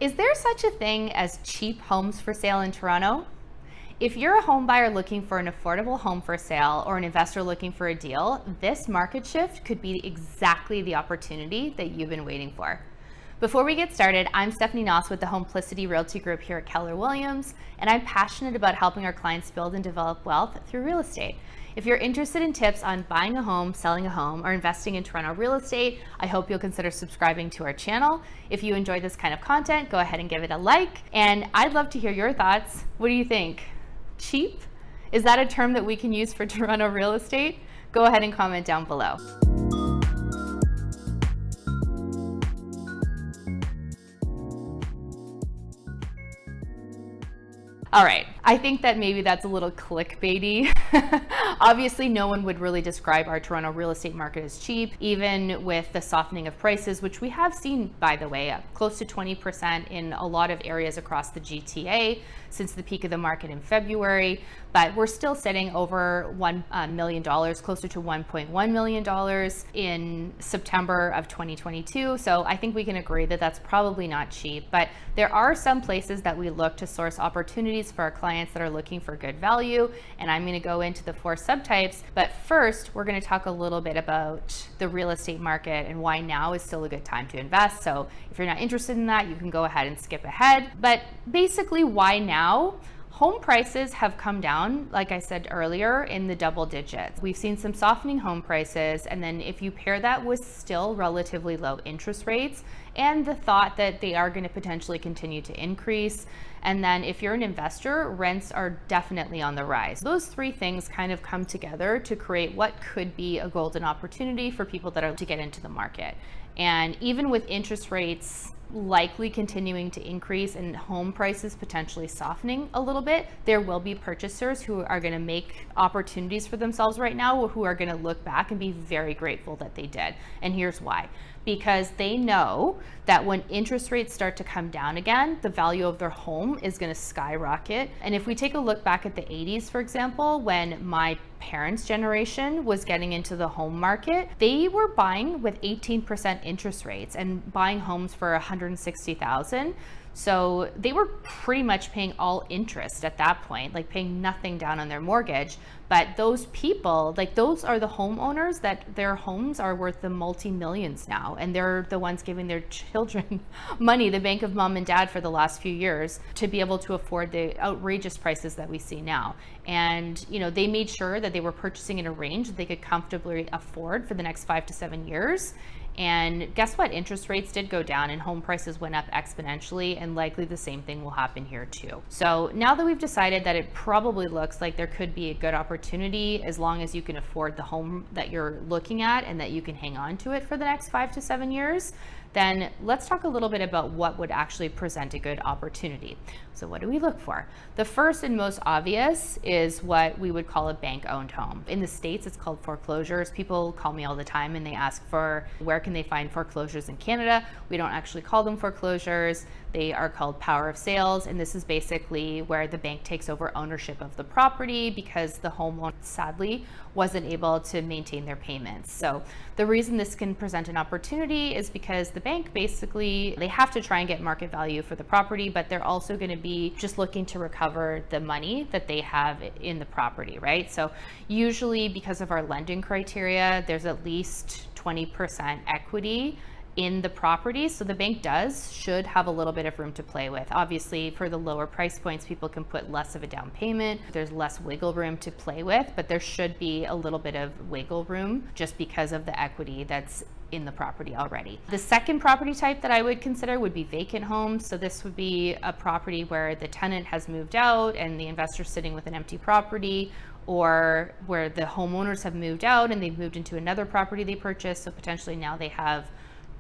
Is there such a thing as cheap homes for sale in Toronto? If you're a home buyer looking for an affordable home for sale or an investor looking for a deal, this market shift could be exactly the opportunity that you've been waiting for. Before we get started, I'm Stephanie Nause with the Homplicity Realty Group here at Keller Williams, and I'm passionate about helping our clients build and develop wealth through real estate. If you're interested in tips on buying a home, selling a home, or investing in Toronto real estate, I hope you'll consider subscribing to our channel. If you enjoy this kind of content, go ahead and give it a like, and I'd love to hear your thoughts. What do you think? Cheap? Is that a term that we can use for Toronto real estate? Go ahead and comment down below. All right, I think that maybe that's a little clickbaity. Obviously, no one would really describe our Toronto real estate market as cheap, even with the softening of prices, which we have seen, by the way, up close to 20% in a lot of areas across the GTA since the peak of the market in February. But we're still sitting over $1 million, closer to $1.1 million in September of 2022. So I think we can agree that that's probably not cheap, but there are some places that we look to source opportunities for our clients that are looking for good value. And I'm going to go into the 4 subtypes. But first, we're going to talk a little bit about the real estate market and why now is still a good time to invest. So if you're not interested in that, you can go ahead and skip ahead. But basically, why now? Home prices have come down, like I said earlier, in the double digits. We've seen some softening home prices, and then if you pair that with still relatively low interest rates and the thought that they are going to potentially continue to increase, and then if you're an investor, rents are definitely on the rise. Those 3 things kind of come together to create what could be a golden opportunity for people that are to get into the market. And even with interest rates likely continuing to increase and home prices potentially softening a little bit, there will be purchasers who are going to make opportunities for themselves right now, who are going to look back and be very grateful that they did. And here's why. Because they know that when interest rates start to come down again, the value of their home is going to skyrocket. And if we take a look back at the 80s, for example, when my parents' generation was getting into the home market, they were buying with 18% interest rates and buying homes for $160,000. So they were pretty much paying all interest at that point, like paying nothing down on their mortgage. But those people, like those are the homeowners that their homes are worth the multi-millions now. And they're the ones giving their children money, the bank of mom and dad for the last few years, to be able to afford the outrageous prices that we see now. And, you know, they made sure that they were purchasing in a range that they could comfortably afford for the next 5 to 7 years. And guess what? Interest rates did go down and home prices went up exponentially, and likely the same thing will happen here too. So now that we've decided that it probably looks like there could be a good opportunity as long as you can afford the home that you're looking at and that you can hang on to it for the next 5 to 7 years, then let's talk a little bit about what would actually present a good opportunity. So what do we look for? The first and most obvious is what we would call a bank-owned home. In the States, it's called foreclosures. People call me all the time and they ask for where can they find foreclosures in Canada. We don't actually call them foreclosures. They are called power of sales, and this is basically where the bank takes over ownership of the property because the homeowner sadly wasn't able to maintain their payments. So the reason this can present an opportunity is because the bank basically, they have to try and get market value for the property, but they're also going to be just looking to recover the money that they have in the property, right? So usually because of our lending criteria, there's at least 20% equity in the property. So the bank should have a little bit of room to play with. Obviously, for the lower price points, people can put less of a down payment. There's less wiggle room to play with, but there should be a little bit of wiggle room just because of the equity that's in the property already. The second property type that I would consider would be vacant homes. So this would be a property where the tenant has moved out and the investor's sitting with an empty property, or where the homeowners have moved out and they've moved into another property they purchased. So potentially now they have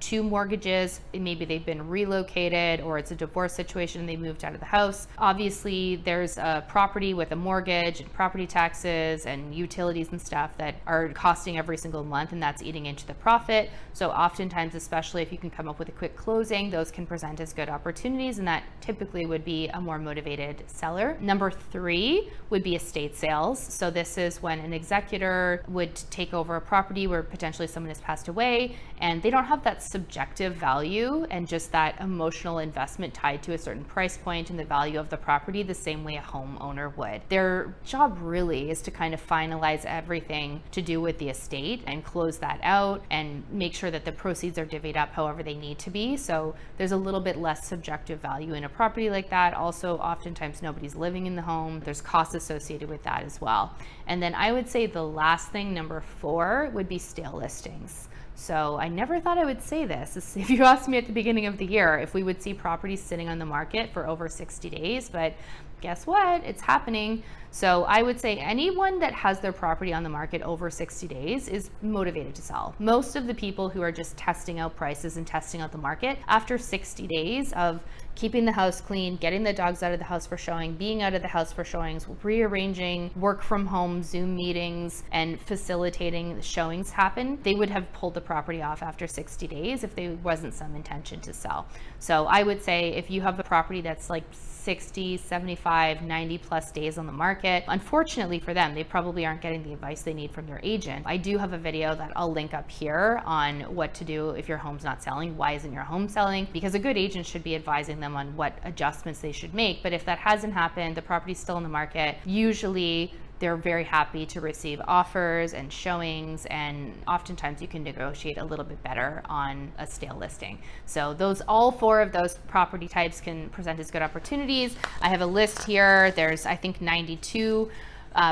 2 mortgages, maybe they've been relocated, or it's a divorce situation and they moved out of the house. Obviously, there's a property with a mortgage and property taxes and utilities and stuff that are costing every single month, and that's eating into the profit. So oftentimes, especially if you can come up with a quick closing, those can present as good opportunities, and that typically would be a more motivated seller. Number 3 would be estate sales. So this is when an executor would take over a property where potentially someone has passed away and they don't have that subjective value and just that emotional investment tied to a certain price point and the value of the property the same way a homeowner would. Their job really is to kind of finalize everything to do with the estate and close that out and make sure that the proceeds are divvied up however they need to be. So there's a little bit less subjective value in a property like that. Also, oftentimes nobody's living in the home. There's costs associated with that as well. And then I would say the last thing, number 4, would be stale listings. So I never thought I would say this. If you asked me at the beginning of the year if we would see properties sitting on the market for over 60 days, but guess what? It's happening. So I would say anyone that has their property on the market over 60 days is motivated to sell. Most of the people who are just testing out prices and testing out the market, after 60 days of keeping the house clean, getting the dogs out of the house for showing, being out of the house for showings, rearranging work from home Zoom meetings, and facilitating the showings happen, they would have pulled the property off after 60 days if there wasn't some intention to sell. So I would say if you have a property that's like 60, 75, 90 plus days on the market, unfortunately for them, they probably aren't getting the advice they need from their agent. I do have a video that I'll link up here on what to do if your home's not selling. Why isn't your home selling? Because a good agent should be advising them on what adjustments they should make. But if that hasn't happened, the property's still in the market, usually they're very happy to receive offers and showings, and oftentimes you can negotiate a little bit better on a stale listing. So all 4 of those property types can present as good opportunities. I have a list here. There's, I think, 92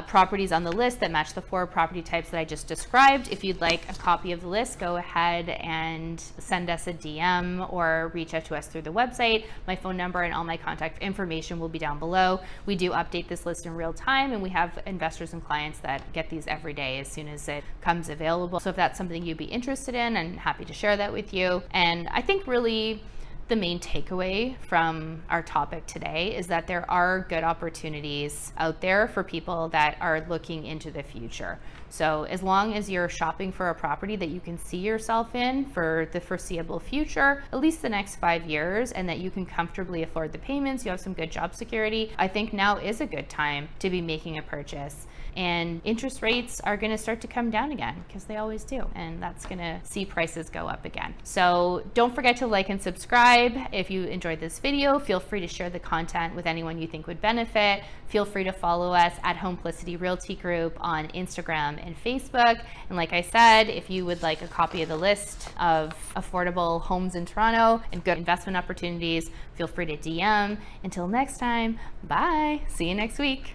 properties on the list that match the 4 property types that I just described. If you'd like a copy of the list, go ahead and send us a DM or reach out to us through the website. My phone number and all my contact information will be down below. We do update this list in real time, and we have investors and clients that get these every day as soon as it comes available. So if that's something you'd be interested in, I'm happy to share that with you. And I think really the main takeaway from our topic today is that there are good opportunities out there for people that are looking into the future. So as long as you're shopping for a property that you can see yourself in for the foreseeable future, at least the next 5 years, and that you can comfortably afford the payments, you have some good job security, I think now is a good time to be making a purchase. And interest rates are going to start to come down again, because they always do. And that's going to see prices go up again. So don't forget to like and subscribe. If you enjoyed this video, feel free to share the content with anyone you think would benefit. Feel free to follow us at Homeplicity Realty Group on Instagram and Facebook. And like I said, if you would like a copy of the list of affordable homes in Toronto and good investment opportunities, feel free to DM. Until next time, bye. See you next week.